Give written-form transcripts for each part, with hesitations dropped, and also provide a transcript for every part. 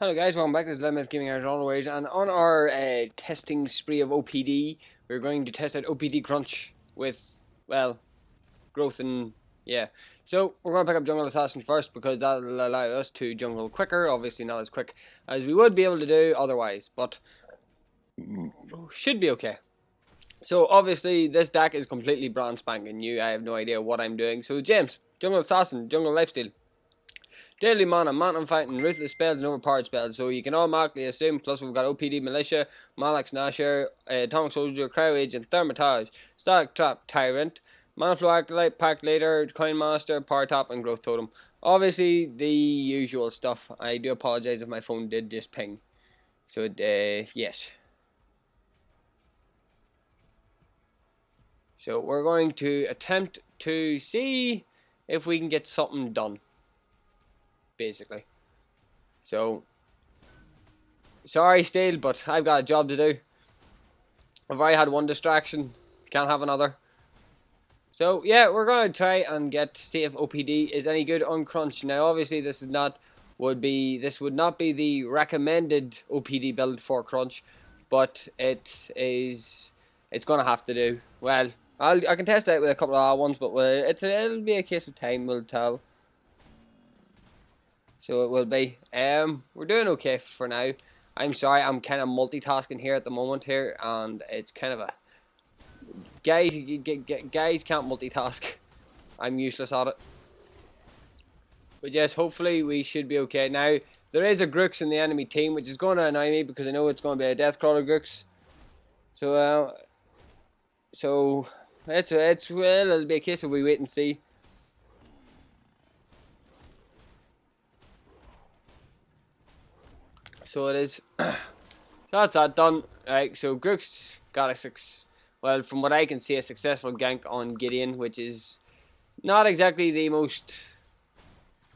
Hello guys, welcome back. This is Lemon Gaming as always, and on our testing spree of OPD, we're going to test out OPD Crunch with, well, growth and, yeah. So, we're going to pick up Jungle Assassin first because that'll allow us to jungle quicker, obviously not as quick as we would be able to do otherwise, but should be okay. So, obviously, this deck is completely brand spanking new. I have no idea what I'm doing. So, James, Jungle Assassin, Jungle Lifesteal. Deadly Mana, Mountain Fighting, Ruthless Spells, and Overpowered Spells. So you can automatically assume, plus we've got OPD Militia, Malak Snasher, Atomic Soldier, Cryo Agent, Thermitage, Static Trap, Tyrant, Mana Flow Acolyte, Pack Later, Coin Master, Power Tap, and Growth Totem. Obviously, the usual stuff. I do apologize if my phone did just ping. So, yes. So we're going to attempt to see if we can get something done. Basically. So, sorry, Steel, but I've got a job to do. I've already had one distraction, can't have another. So, yeah, we're going to try and see if OPD is any good on Crunch. Now, obviously, this would not be the recommended OPD build for Crunch, but it's going to have to do. Well, I can test it out with a couple of other ones, but it'll be a case of time will tell. So it will be. We're doing okay for now. I'm sorry, I'm kind of multitasking here at the moment here, and it's kind of a guys can't multitask. I'm useless at it. But yes, hopefully we should be okay. Now there is a Grooks in the enemy team, which is going to annoy me because I know it's going to be a Deathcrawler Grooks. So well, it'll be a case of we wait and see. So it is. So that's that done. Right, so Grooks got a well, from what I can see, a successful gank on Gideon, which is not exactly the most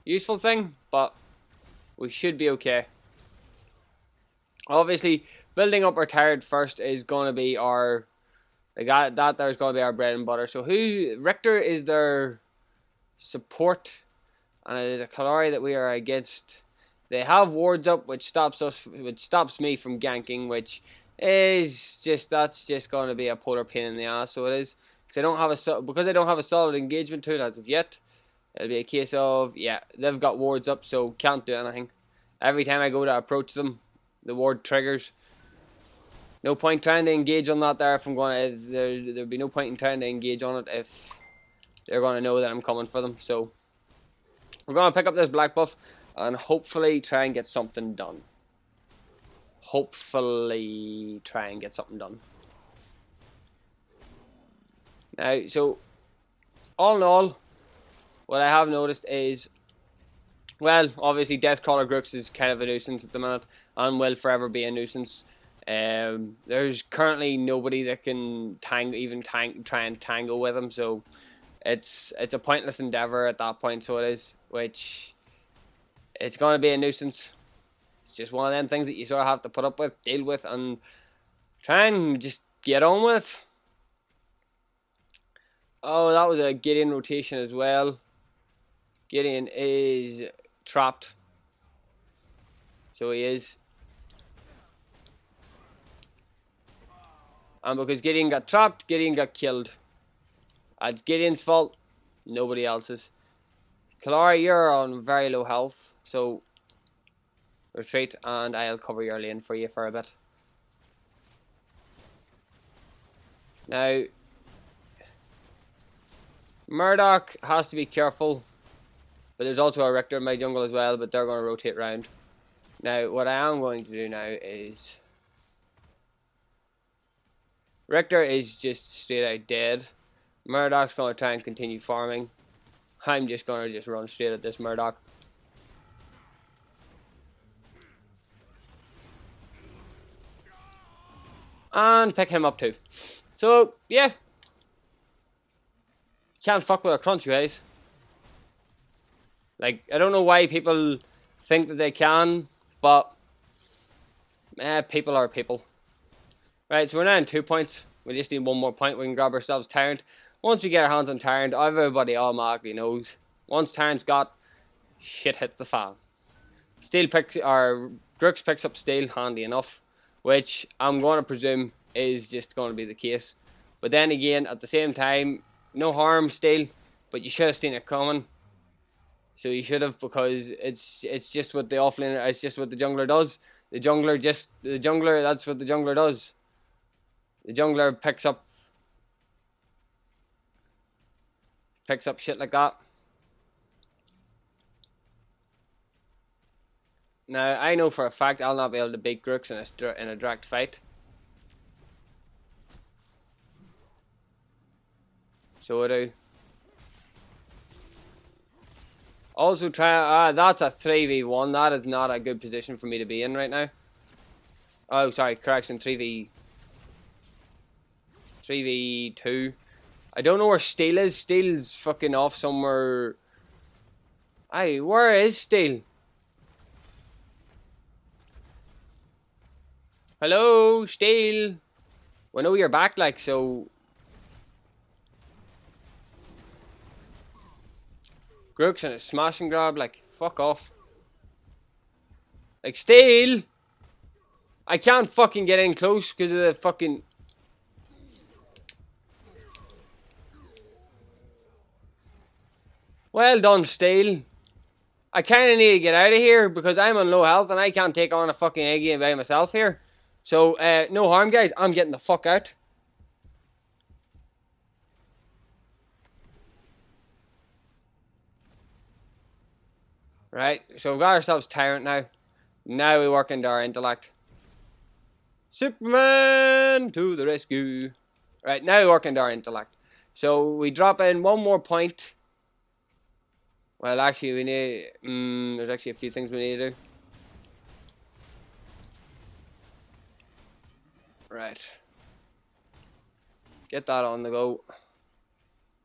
useful thing, but we should be okay. Obviously, building up our turret first is going to be our there's going to be our bread and butter. So Richter is their support, and it is a Kalari that we are against. They have wards up, which stops me from ganking, which is that's just going to be a polar pain in the ass. So it is because I don't have a solid engagement tool as of yet. It'll be a case of, yeah, they've got wards up, so can't do anything. Every time I go to approach them, the ward triggers. No point trying to engage on that there if I'm going to, there'll be no point in trying to engage on it if they're going to know that I'm coming for them. So we're going to pick up this black buff and hopefully try and get something done. Now, so all in all, what I have noticed is, well, obviously Deathcrawler Grooks is kind of a nuisance at the minute and will forever be a nuisance. There's currently nobody that can try and tangle with him, so it's a pointless endeavor at that point. So it is, which it's going to be a nuisance. It's just one of them things that you sort of have to put up with, deal with, and try and just get on with. Oh, that was a Gideon rotation as well. Gideon is trapped. So he is. And because Gideon got trapped, Gideon got killed. It's Gideon's fault, nobody else's. Kalari, you're on very low health, so retreat and I'll cover your lane for you for a bit. Now, Murdoch has to be careful, but there's also a Richter in my jungle as well, but they're going to rotate round. Now, what I am going to do now is, Richter is just straight out dead. Murdoch's going to try and continue farming. I'm just going to run straight at this Murdoch. And pick him up too. So, yeah. Can't fuck with a Crunch, guys. Like, I don't know why people think that they can, but people are people. Right, so we're now in 2 points. We just need one more point. We can grab ourselves Tyrant. Once we get our hands on Tyrant, everybody automatically knows. Once Tyrant's got, shit hits the fan. Steel picks, or Grooks picks up steel, handy enough, which I'm going to presume is just going to be the case. But then again, at the same time, no harm steel, but you should have seen it coming. So you should have, because it's just what the offlaner, it's just what the jungler does. The jungler, that's what the jungler does. The jungler picks up shit like that. Now, I know for a fact I'll not be able to beat Grooks in a direct fight. So I do. Also try, that's a 3v1. That is not a good position for me to be in right now. Oh, sorry, correction, 3v2. I don't know where Steel is. Steel's fucking off somewhere. Aye, where is Steel? Hello, Steel. We know you're back, like, so. Grooks and a smash and grab, like, fuck off. Like, Steel! I can't fucking get in close because of the fucking. Well done, Steel. I kinda need to get out of here because I'm on low health and I can't take on a fucking Eggy by myself here. So, no harm, guys. I'm getting the fuck out. Right, so we've got ourselves Tyrant now. Now we work into our intellect. Superman to the rescue. Right, now we work into our intellect. So we drop in one more point. Well, actually, we need. There's actually a few things we need to do. Right. Get that on the go.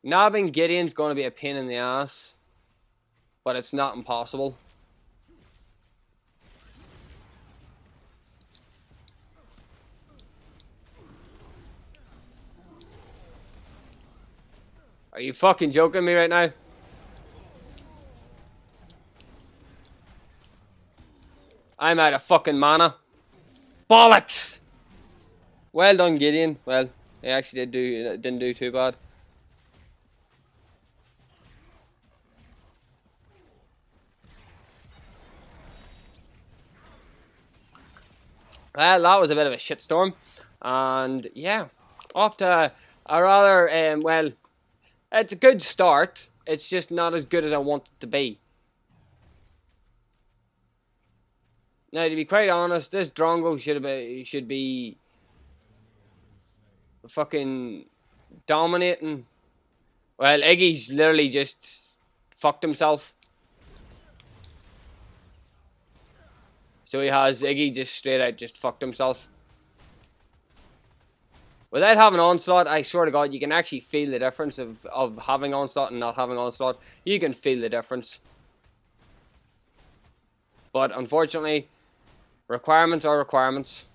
Nabbing Gideon's going to be a pain in the ass, but it's not impossible. Are you fucking joking me right now? I'm out of fucking mana. Bollocks! Well done, Gideon. Well, he actually didn't do too bad. Well, that was a bit of a shitstorm. And yeah, off to a rather, well, it's a good start. It's just not as good as I want it to be. Now, to be quite honest, this Drongo should be fucking dominating. Well, Iggy's literally just fucked himself. So Iggy just straight out just fucked himself. Without having Onslaught, I swear to God, you can actually feel the difference of having Onslaught and not having Onslaught. You can feel the difference. But unfortunately, requirements are requirements.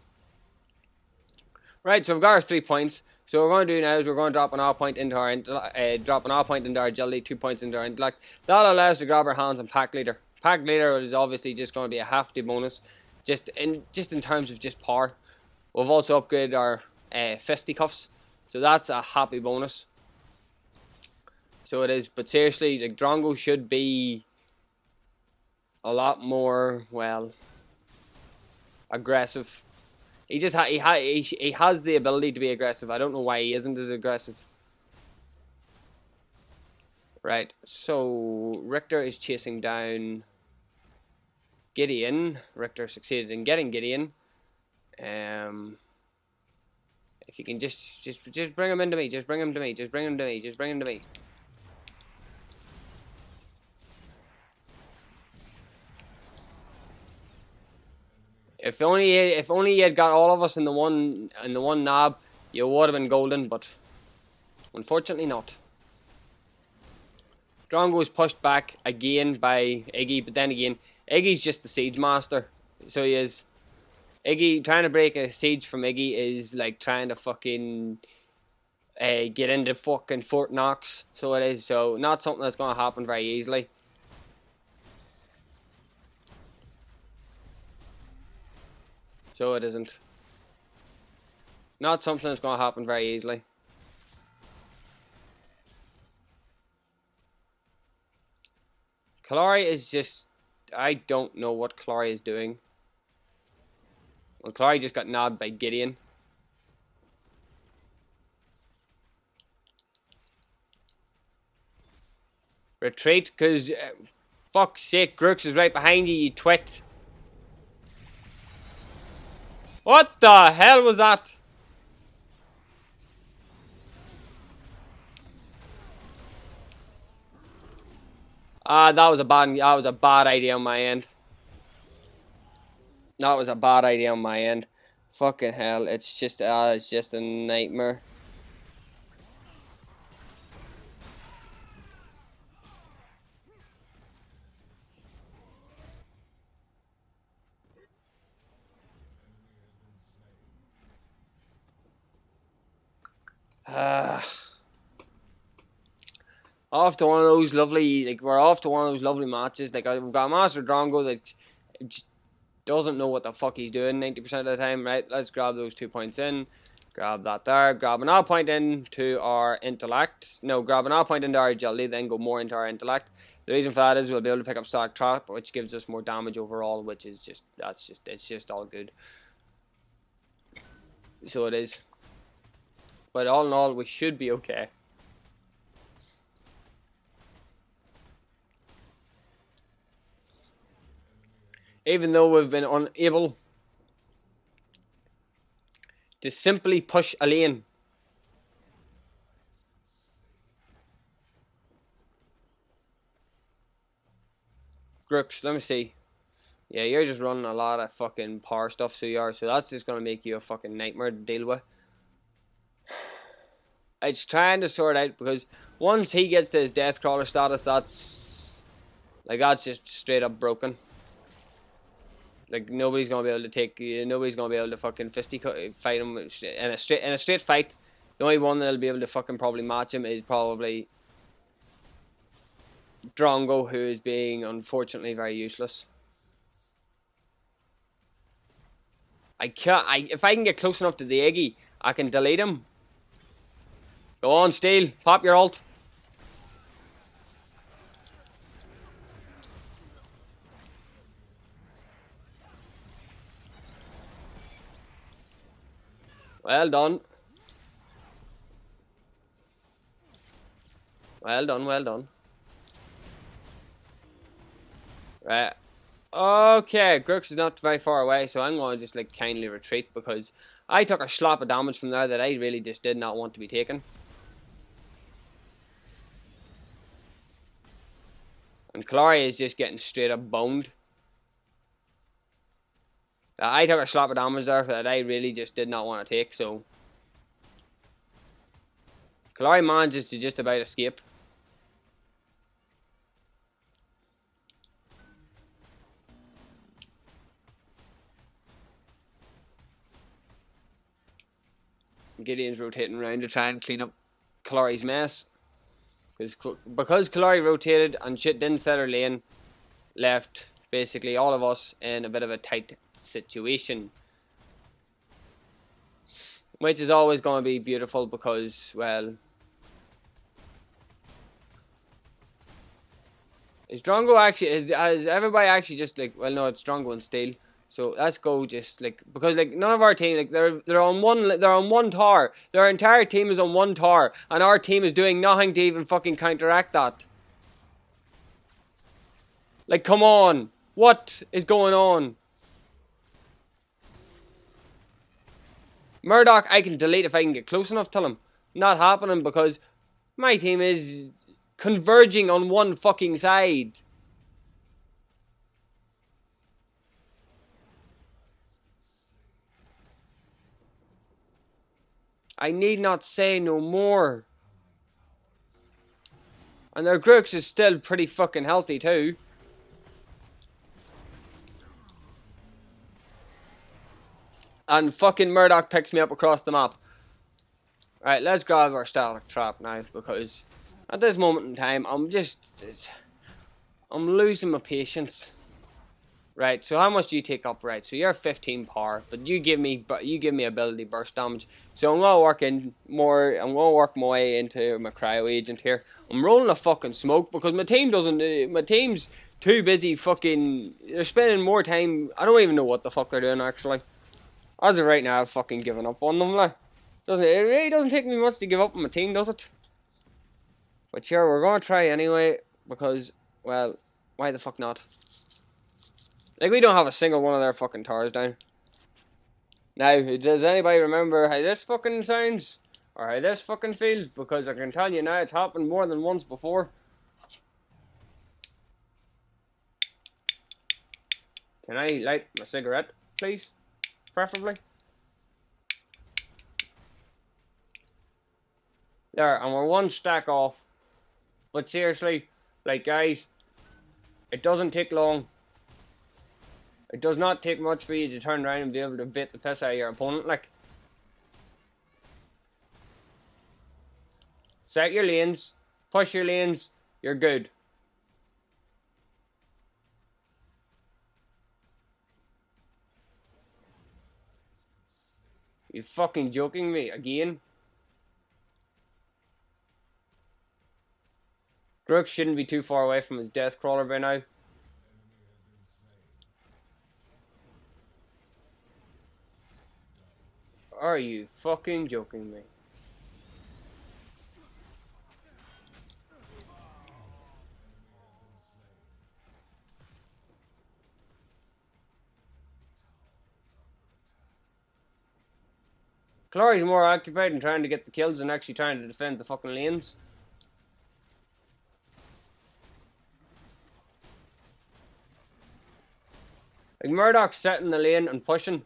Right, so we've got our 3 points. So what we're going to do now is we're going to drop an R point into our agility, 2 points into our intellect. That'll allow us to grab our hands on Pack Leader. Pack Leader is obviously just going to be a hefty bonus, just in terms of just power. We've also upgraded our fisticuffs, so that's a happy bonus. So it is, but seriously, like, Drongo should be a lot more, well, aggressive. He just he has the ability to be aggressive. I don't know why he isn't as aggressive. Right, so Richter is chasing down Gideon. Richter succeeded in getting Gideon. If you can just bring him into me, just bring him to me, just bring him to me, just bring him to me. If only he had got all of us in the one knob, you would have been golden, but unfortunately not. Drongo was pushed back again by Iggy, but then again, Iggy's just the siege master, so he is. Iggy, trying to break a siege from Iggy is like trying to fucking get into fucking Fort Knox, so it is. So not something that's going to happen very easily. So it isn't. Not something that's going to happen very easily. Kalari is just... I don't know what Kalari is doing. Well, Kalari just got nabbed by Gideon. Retreat, because... fuck's sake, Grooks is right behind you, you twit. What the hell was that? That was a bad idea on my end. That was a bad idea on my end. Fucking hell, it's just a nightmare. Off to one of those lovely, like, we're off to one of those lovely matches. Like, we've got Master Drongo that just doesn't know what the fuck he's doing 90% of the time. Right, let's grab those 2 points in. Grab that there. Grab another point into our intellect. No, grab another point into our agility, then go more into our intellect. The reason for that is we'll be able to pick up Static Trap, which gives us more damage overall, which is just, it's just all good. So it is. But all in all, we should be okay. Even though we've been unable to simply push a lane. Grooks, let me see. Yeah, you're just running a lot of fucking power stuff, so you are. So that's just going to make you a fucking nightmare to deal with. It's trying to sort out, because once he gets to his Deathcrawler status, that's just straight up broken. Like, nobody's gonna be able to take. Nobody's gonna be able to fucking fight him in a straight fight. The only one that'll be able to fucking probably match him is probably Drongo, who is being unfortunately very useless. If I can get close enough to the Iggy, I can delete him. Go on, Steel. Pop your ult. Well done. Well done, well done. Right. Okay, Grooks is not very far away, so I'm going to just like kindly retreat, because I took a slap of damage from there that I really just did not want to be taken. And Kalari is just getting straight up boned. I took a slap of damage there that I really just did not want to take, so Kalari manages to just about escape. Gideon's rotating around to try and clean up Kalari's mess. Because Kalari rotated and shit didn't set her lane, left basically all of us in a bit of a tight situation. Which is always going to be beautiful because, well... Is Drongo actually... Has everybody actually just like... Well, no, it's Drongo and Steel. So let's go just like... Because like none of our team... Like they're on one tower. Their entire team is on one tower. And our team is doing nothing to even fucking counteract that. Like, come on. What is going on? Murdoch, I can delete if I can get close enough to him. Not happening because my team is converging on one fucking side. I need not say no more. And their Grooks is still pretty fucking healthy too. And fucking Murdoch picks me up across the map. Right, let's grab our Static Trap now, because at this moment in time, I'm losing my patience. Right, so how much do you take up? Right, so you're 15 power, but you give me ability burst damage. So I'm gonna work in more. I'm gonna work my way into my cryo agent here. I'm rolling a fucking smoke because my team doesn't. My team's too busy fucking. They're spending more time. I don't even know what the fuck they're doing actually. As of right now, I've fucking given up on them. Like, it really doesn't take me much to give up on my team, does it? But sure, we're gonna try anyway because, well, why the fuck not? Like, we don't have a single one of their fucking towers down. Now, does anybody remember how this fucking sounds? Or how this fucking feels? Because I can tell you now, it's happened more than once before. Can I light my cigarette, please? Preferably. There, and we're one stack off. But seriously, like, guys, it doesn't take long. It does not take much for you to turn around and be able to beat the piss out of your opponent, like. Set your lanes, push your lanes, you're good. You fucking joking me again? Grook shouldn't be too far away from his death crawler by now. Are you fucking joking me? Clory's more occupied in trying to get the kills than actually trying to defend the fucking lanes. Like, Murdoch's setting the lane and pushing.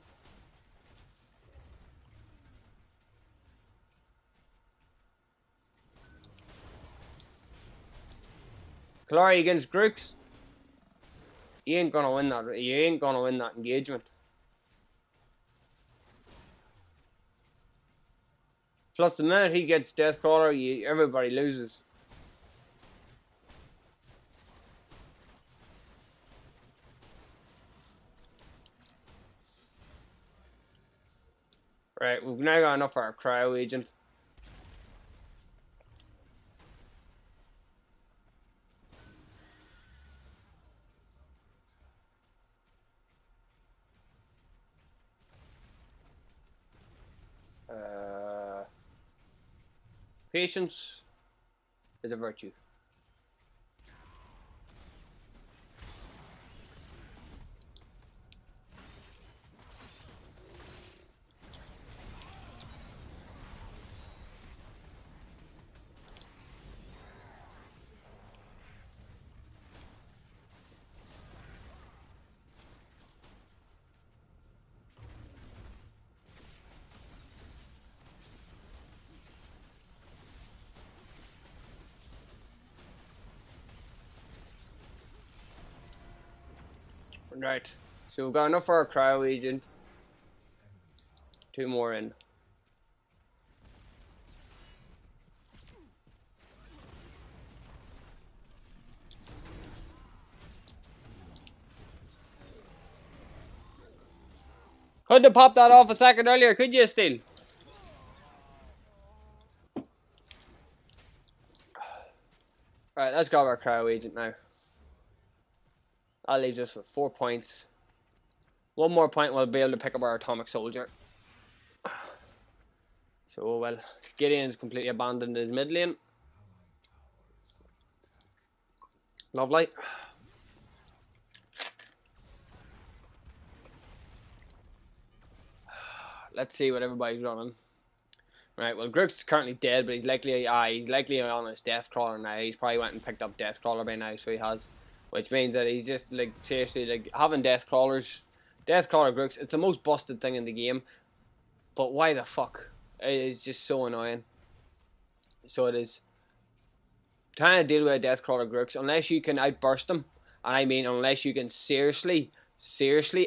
Clory against Grooks. You ain't gonna win that. You ain't gonna win that engagement. Plus, the minute he gets Deathcrawler, everybody loses. Right, we've now got enough for our cryo agent. Patience is a virtue. Right, so we've got enough for our cryo agent. 2 more in. Couldn't have popped that off a second earlier, could you, still? Right, let's grab our cryo agent now. That leaves us with 4 points. 1 more point, we'll be able to pick up our atomic soldier. So, well, Gideon's completely abandoned his mid lane. Lovely. Let's see what everybody's running. Right, well, Grook's currently dead, but he's likely on his death crawler now. He's probably went and picked up death crawler by now, so he has, which means that he's just like seriously like having death crawler Grooks. It's the most busted thing in the game, but why the fuck? It is just so annoying. So it is. Trying to deal with a death crawler Grooks, unless you can outburst them, and I mean unless you can seriously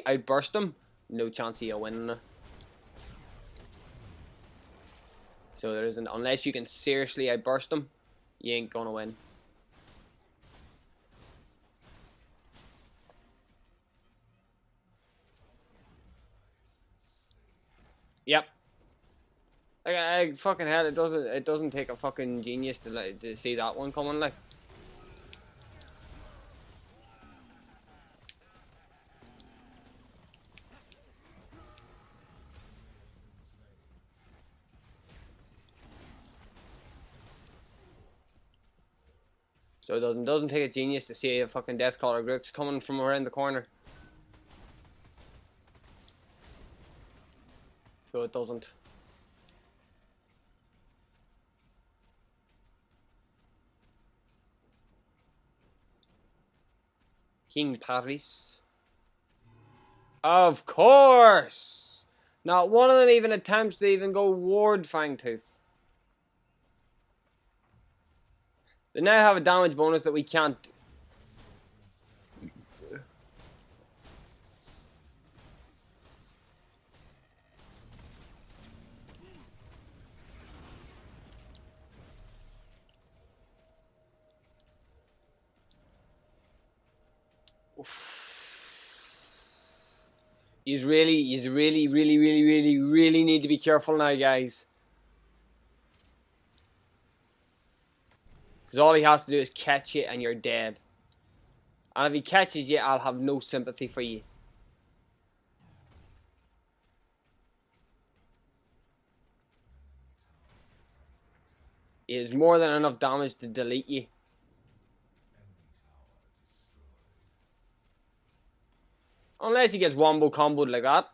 outburst them, no chance of you winning. So there isn't, unless you can seriously outburst them, you ain't gonna win. Yep. I fucking hell, it doesn't take a fucking genius to see that one coming, like. So it doesn't take a genius to see a fucking Deathcrawler Grix coming from around the corner. So it doesn't. King Paris. Of course! Not one of them even attempts to even go Ward Fangtooth. They now have a damage bonus that we can't. You really need to be careful now, guys. Because all he has to do is catch you and you're dead. And if he catches you, I'll have no sympathy for you. He has more than enough damage to delete you. Unless he gets wombo comboed like that.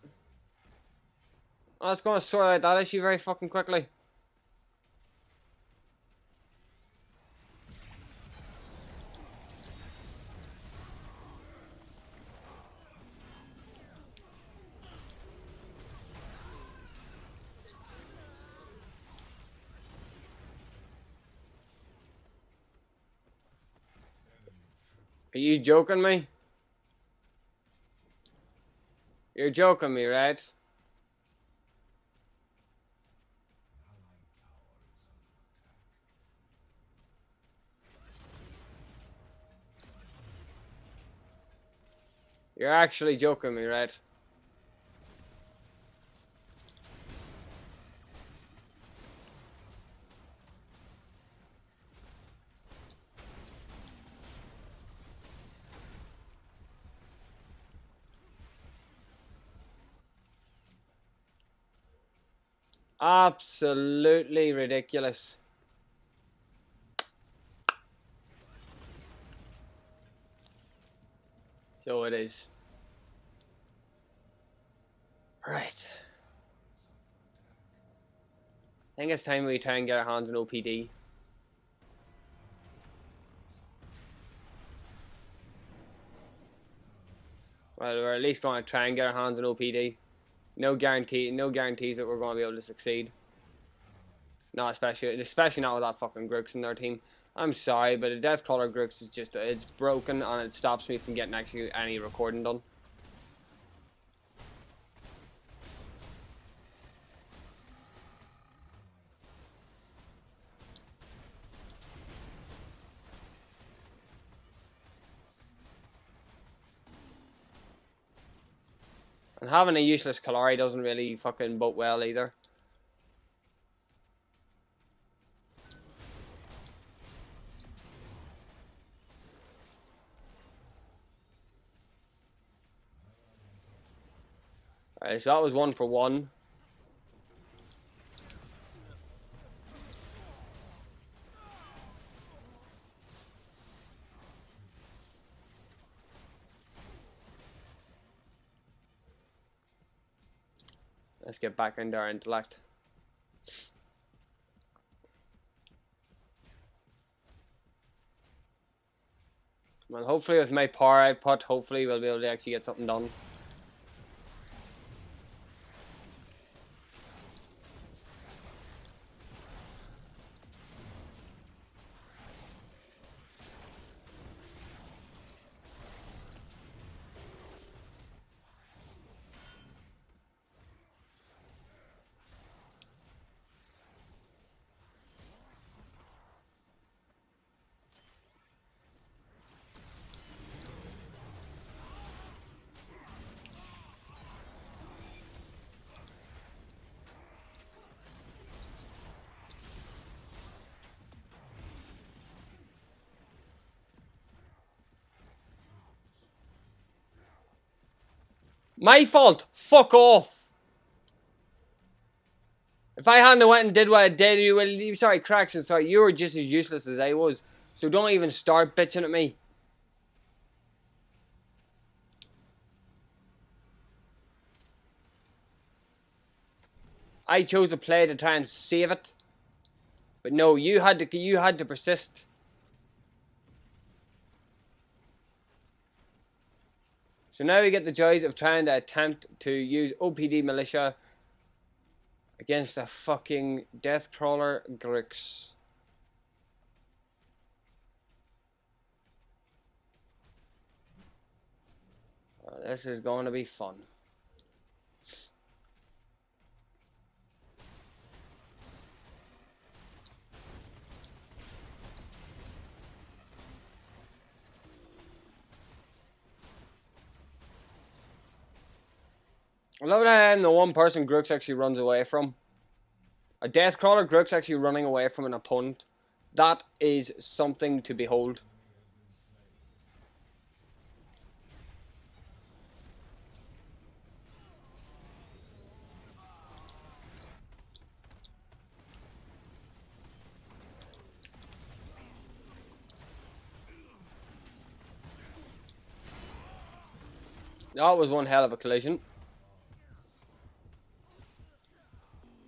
Oh, it's going to sort out that issue very fucking quickly. Are you joking me? You're joking me, right? You're actually joking me, right? Absolutely ridiculous. So it is. Right. I think it's time we try and get our hands on OPD. Well, we're at least going to try and get our hands on OPD. No guarantees that we're going to be able to succeed. No, especially not with that fucking Grix in their team. I'm sorry, but a Deathcrawler Grix is just, it's broken and it stops me from getting actually any recording done. And having a useless Kalari doesn't really fucking boat well either. Alright, so that was 1 for 1. Let's get back into our intellect. Well, hopefully with my power output, hopefully we'll be able to actually get something done. My fault. Fuck off. If I hadn't went and did what I did, sorry, Craxton, sorry, you were just as useless as I was. So don't even start bitching at me. I chose a play to try and save it. But no, you had to persist. So now we get the joys of trying to attempt to use OPD militia against a fucking Deathcrawler Grix. This is going to be fun. I love that I'm the one person Grix actually runs away from. A Deathcrawler Grix actually running away from an opponent. That is something to behold. That was one hell of a collision.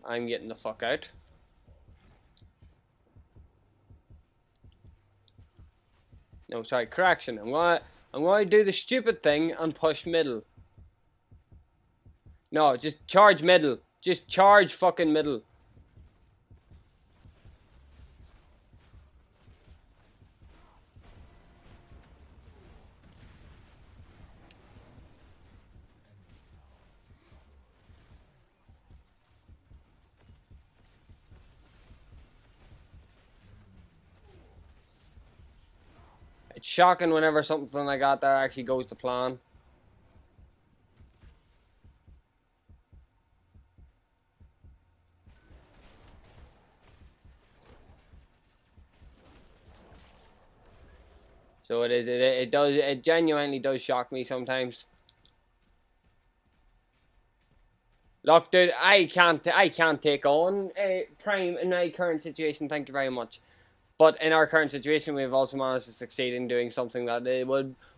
I'm getting the fuck out. No, sorry, correction. I'm gonna do the stupid thing and push middle. No, just charge middle. Just charge fucking middle. It's shocking whenever something like that there actually goes to plan. So it genuinely does shock me sometimes. Look, dude, I can't take on Prime in my current situation. Thank you very much. But in our current situation, we've also managed to succeed in doing something that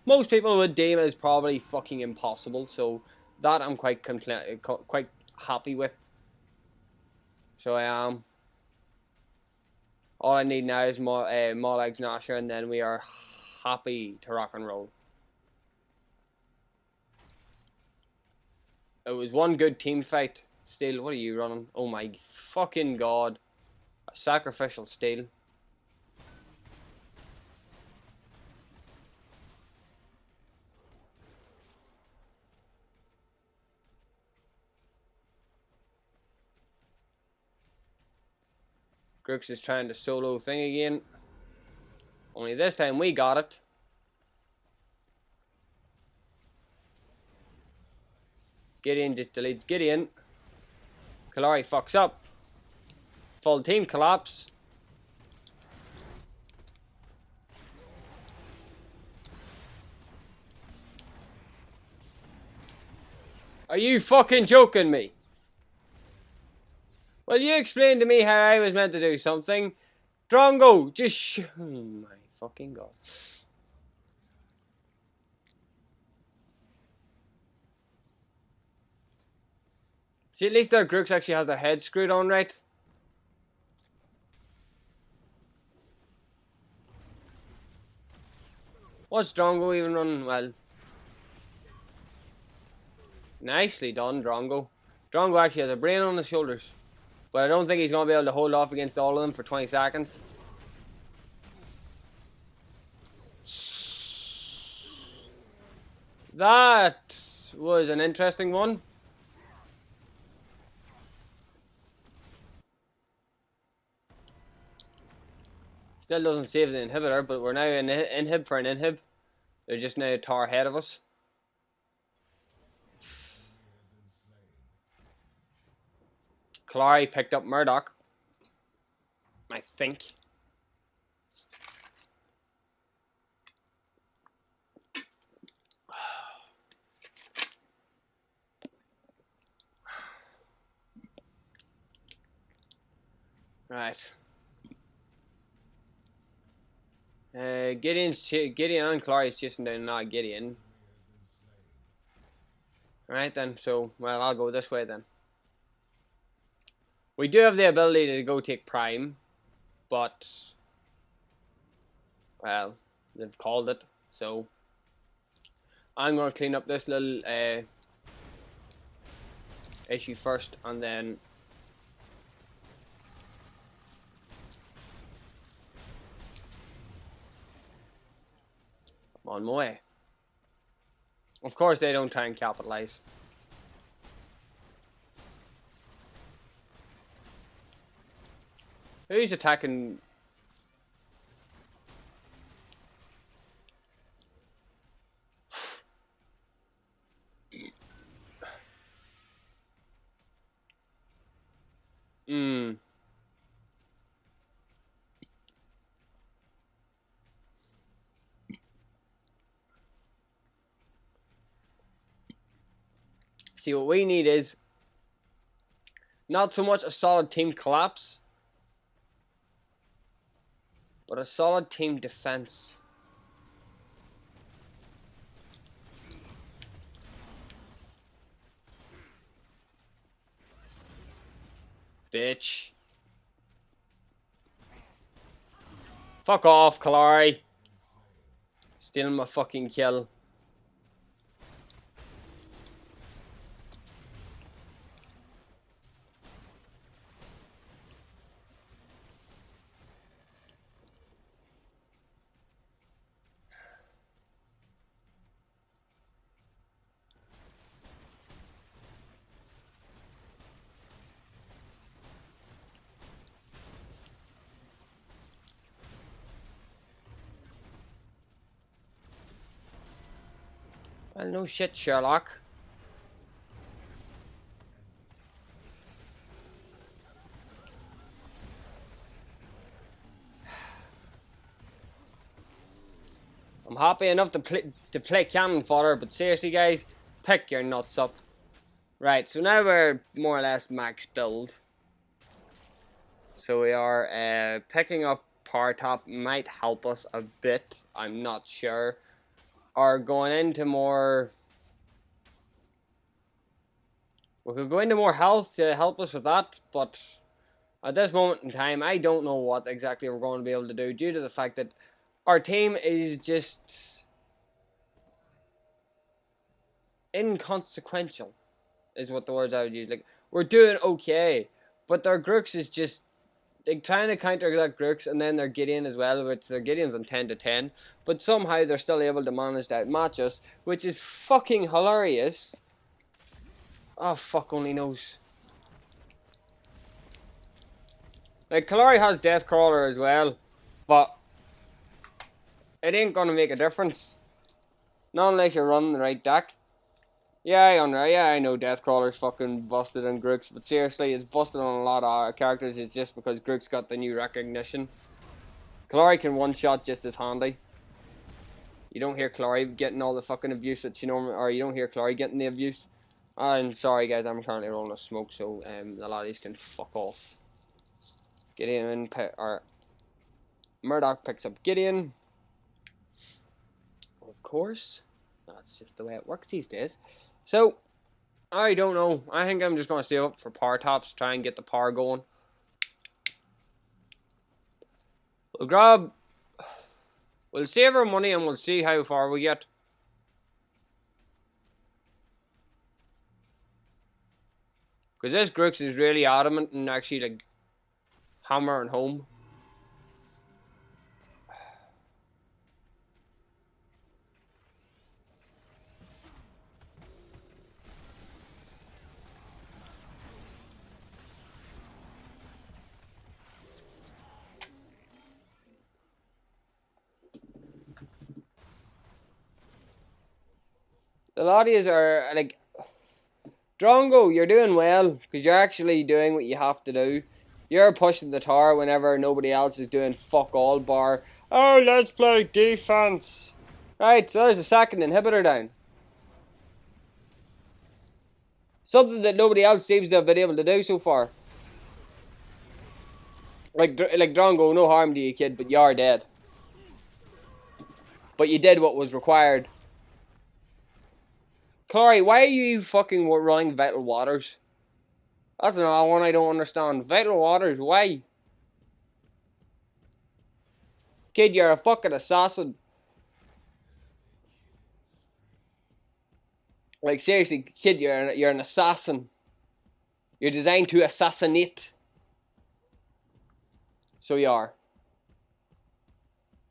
most people would deem as probably fucking impossible. So that I'm quite happy with. So I am. All I need now is more legs Nasher, and then we are happy to rock and roll. It was one good team fight. Steel, what are you running? Oh my fucking god. A sacrificial steel. Grix is trying to solo thing again. Only this time we got it. Gideon just deletes Gideon. Kalari fucks up. Full team collapse. Are you fucking joking me? Well, you explained to me how I was meant to do something. Drongo, just oh my fucking god. See, at least their Grix actually has their head screwed on right. What's Drongo even running? Well, nicely done, Drongo. Drongo actually has a brain on his shoulders. But I don't think he's going to be able to hold off against all of them for 20 seconds. That was an interesting one. Still doesn't save the inhibitor, but we're now in inhib for an inhib. They're just now a tar ahead of us. Kalari picked up Murdoch, I think. Right. Gideon and Clary's chasing down not Gideon. Right then, so, well, I'll go this way then. We do have the ability to go take Prime, but, well, they've called it, so I'm going to clean up this little issue first, and then I'm on my way. Of course, they don't try and capitalize. Who's attacking? See, what we need is not so much a solid team collapse, but a solid team defense. Bitch. Fuck off, Kalari. Stealing my fucking kill. Well, no shit, Sherlock. I'm happy enough to play cannon fodder, but seriously, guys, pick your nuts up. Right, so now we're more or less max build. So we are picking up power top might help us a bit. I'm not sure. Or going into more. We could go into more health to help us with that, but at this moment in time, I don't know what exactly we're going to be able to do due to the fact that our team is just inconsequential, is what the words I would use. Like, we're doing okay, but their Grooks is just like trying to counter that Grooks, and then their Gideon as well, which their Gideon's on 10 to 10, but somehow they're still able to manage to outmatch us, which is fucking hilarious. Oh, fuck only knows. Like, Kalari has Deathcrawler as well, but it ain't gonna make a difference. Not unless you're running the right deck. Yeah, I know Deathcrawler's fucking busted on Grooks, but seriously, it's busted on a lot of characters. It's just because Grooks got the new recognition. Kalari can one-shot just as handy. You don't hear Kalari getting all the fucking abuse that she normally, or you don't hear Kalari getting the abuse. I'm sorry, guys, I'm currently rolling a smoke, so a lot of these can fuck off. Gideon or Murdoch picks up Gideon. Of course, that's just the way it works these days. So, I don't know. I think I'm just going to save up for power tops, try and get the power going. We'll save our money and we'll see how far we get. Because this Grooks is really adamant and actually like hammering home. The Lotties are like, Drongo, you're doing well because you're actually doing what you have to do. You're pushing the tower whenever nobody else is doing fuck all bar. Oh, let's play defense. Right, so there's a second inhibitor down. Something that nobody else seems to have been able to do so far. Like Drongo, no harm to you, kid, but you are dead. But you did what was required. Chloe, why are you fucking running Vital Waters? That's another one I don't understand. Vital Waters, why? Kid, you're a fucking assassin. Like, seriously, kid, you're an assassin. You're designed to assassinate. So you are.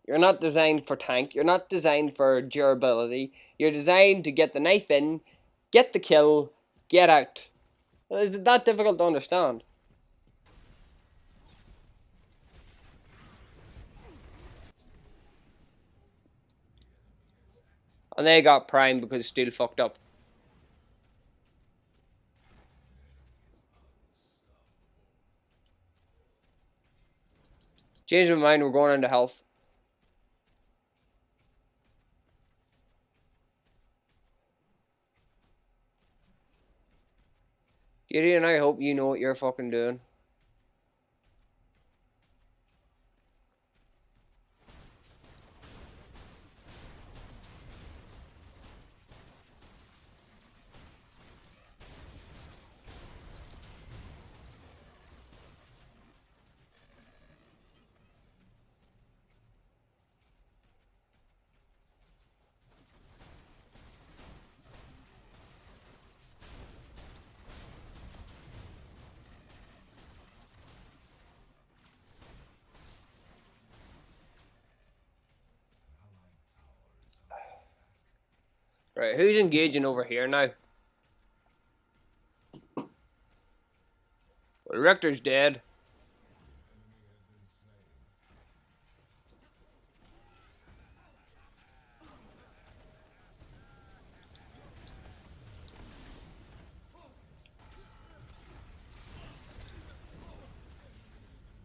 You're not designed for tank. You're not designed for durability. You're designed to get the knife in, get the kill, get out. Is it that difficult to understand? And they got primed because Steel fucked up. Change my mind, we're going into health. Gideon, I hope you know what you're fucking doing. Right, who's engaging over here now? Well, Richter's dead.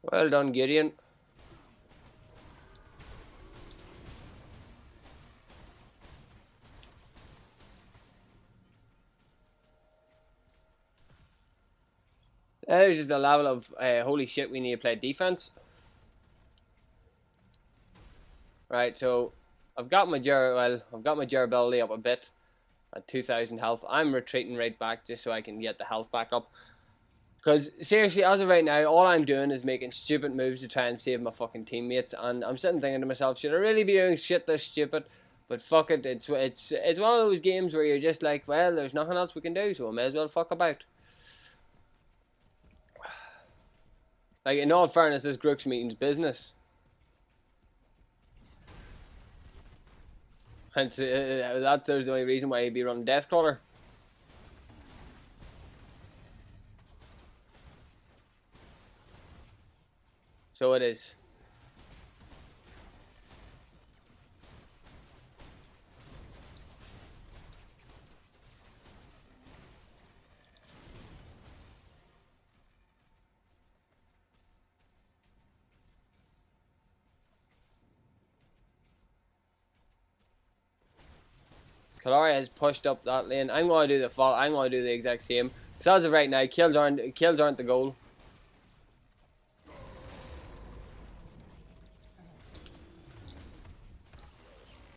Well done, Gideon. There's just a level of holy shit, we need to play defense. Right, so I've got my durability up a bit at 2,000 health. I'm retreating right back just so I can get the health back up. Because seriously, as of right now, all I'm doing is making stupid moves to try and save my fucking teammates, and I'm sitting thinking to myself, should I really be doing shit this stupid? But fuck it, it's one of those games where you're just like, well, there's nothing else we can do, so I may as well fuck about. Like, in all fairness, this Grooks meeting's business. Hence, that's the only reason why he'd be running Deathcrawler. So it is. Kalari has pushed up that lane. I'm going to do the exact same. Because as of right now, kills aren't the goal.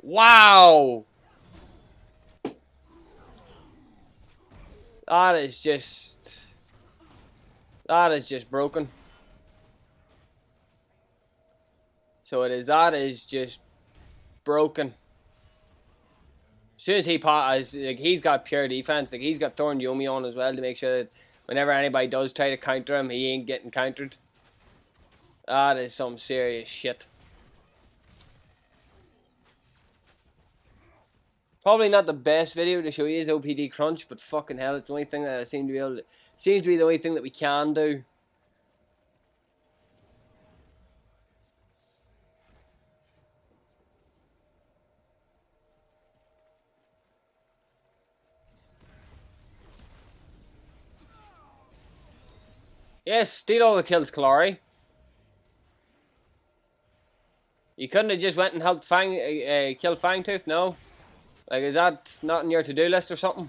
Wow! That is just broken. So it is. That is just broken. As soon as he's got pure defense. Like, he's got Thorn Yomi on as well to make sure that whenever anybody does try to counter him, he ain't getting countered. That is some serious shit. Probably not the best video to show you is OPD Crunch, but fucking hell, it's the only thing that I seem to be able to. Seems to be the only thing that we can do. Yes, steal all the kills, Kalari. You couldn't have just went and helped Fang kill Fangtooth, no? Like, is that not in your to-do list or something?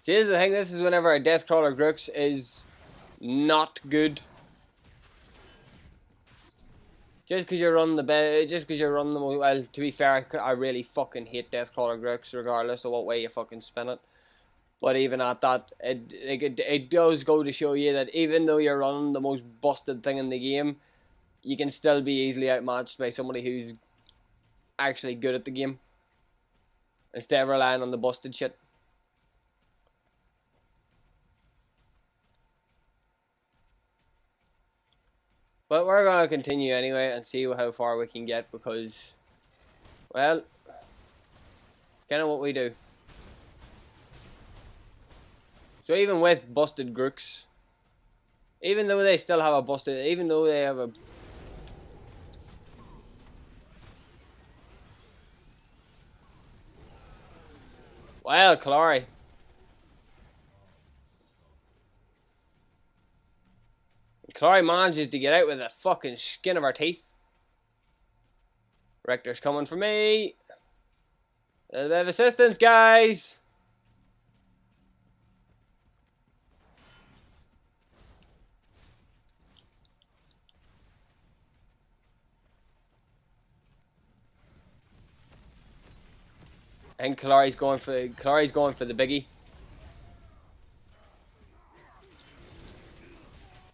See, this is the thing. This is whenever a Deathcrawler Grux is not good. Just because you're running the best, just because you're running the most, well, to be fair, I really fucking hate Deathcrawler Grux regardless of what way you fucking spin it. But even at that, it does go to show you that even though you're running the most busted thing in the game, you can still be easily outmatched by somebody who's actually good at the game. Instead of relying on the busted shit. But we're going to continue anyway and see how far we can get because, well, it's kind of what we do. So even with busted Grux, even though they still have a busted, even though they have a... Well, Kalari. Kalari manages to get out with the fucking skin of her teeth. Rector's coming for me. A little bit of assistance, guys. And Kalari's going for the biggie.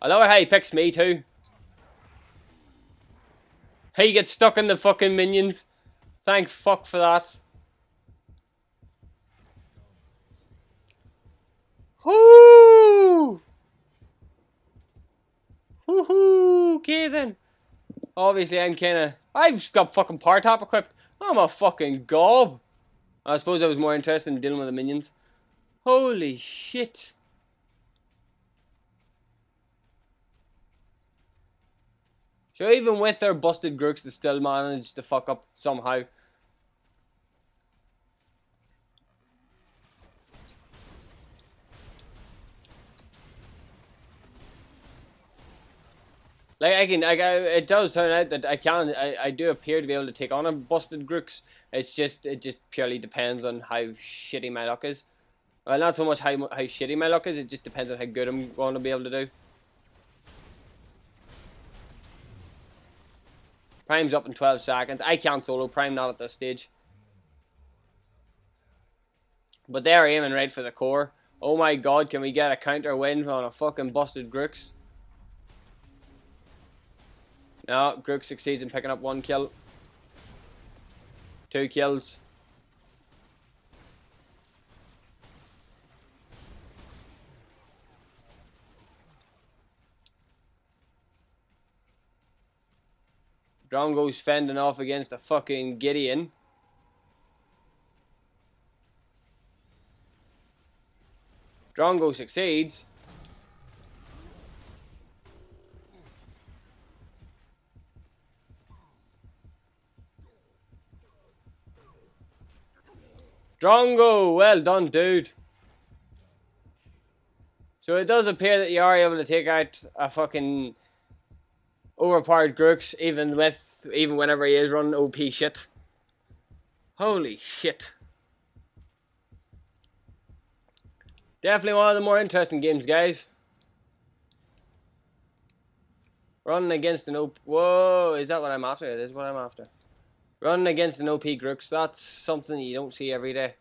I love how he picks me too. He gets stuck in the fucking minions. Thank fuck for that. Whoo! Woohoo! Okay then. Obviously I've got fucking power tap equipped. I'm a fucking gob. I suppose I was more interested in dealing with the minions. Holy shit. So even with their busted Grux, they still managed to fuck up somehow. Like it does turn out that I do appear to be able to take on a busted Grux. It just purely depends on how shitty my luck is. Well, not so much how shitty my luck is. It just depends on how good I'm going to be able to do. Prime's up in 12 seconds. I can't solo Prime, not at this stage. But they're aiming right for the core. Oh my god, can we get a counter win on a fucking busted Grux? No, Grux succeeds in picking up 1 kill. 2 kills. Drongo's fending off against a fucking Gideon. Drongo succeeds. Drongo, well done, dude. So it does appear that you are able to take out a fucking overpowered Grux, even whenever he is running OP shit. Holy shit. Definitely one of the more interesting games, guys. Running against an OP... Whoa, is that what I'm after? It is what I'm after. Running against an OP Grux, that's something you don't see every day.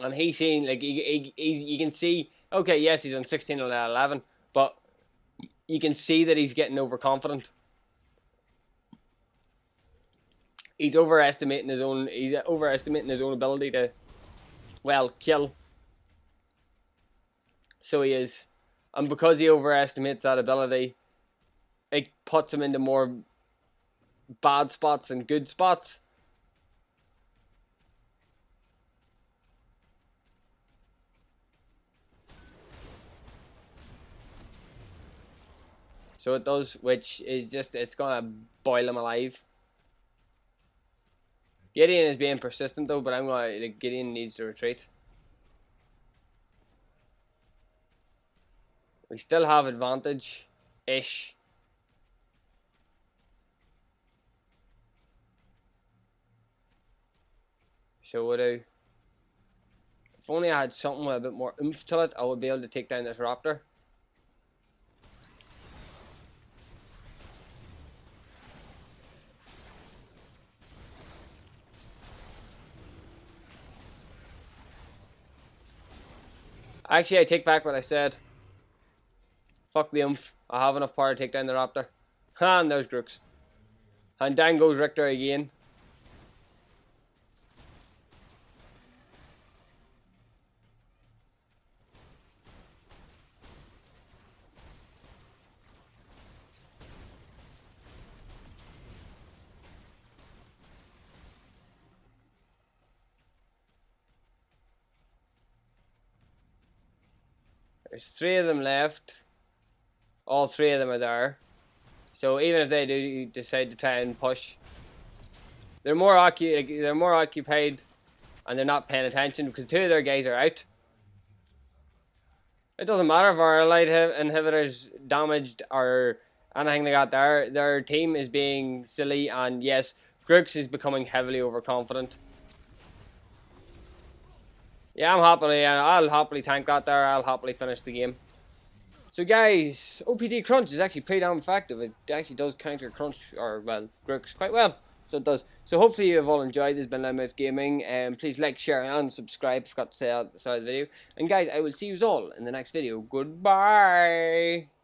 And he's seen, like, you can see... Okay, yes, he's on 16 and 11, but you can see that he's getting overconfident. He's overestimating his own ability to, well, kill. So he is. And because he overestimates that ability, it puts him into more bad spots than good spots. So it does, which is just, it's gonna boil him alive. Gideon is being persistent though, but Gideon needs to retreat. We still have advantage-ish. So we'll do If only I had something with a bit more oomph to it, I would be able to take down this raptor. Actually, I take back what I said. Fuck the oomph. I have enough power to take down the raptor. Ha, and there's Grooks. And down goes Richter again. There's 3 of them left. All 3 of them are there. So even if they do decide to try and push, they're more occupied, and they're not paying attention because 2 of their guys are out. It doesn't matter if our light inhibitors damaged or anything like that. Their team is being silly, and yes, Grooks is becoming heavily overconfident. Yeah, I'll happily tank that there. I'll happily finish the game. So guys, OPD Crunch is actually pretty damn effective. It actually does counter Crunch, or well, Grooks quite well. So it does. So hopefully you have all enjoyed. This has been Loudmouth Gaming. Please like, share, and subscribe. I forgot to say at the start of the video. And guys, I will see you all in the next video. Goodbye.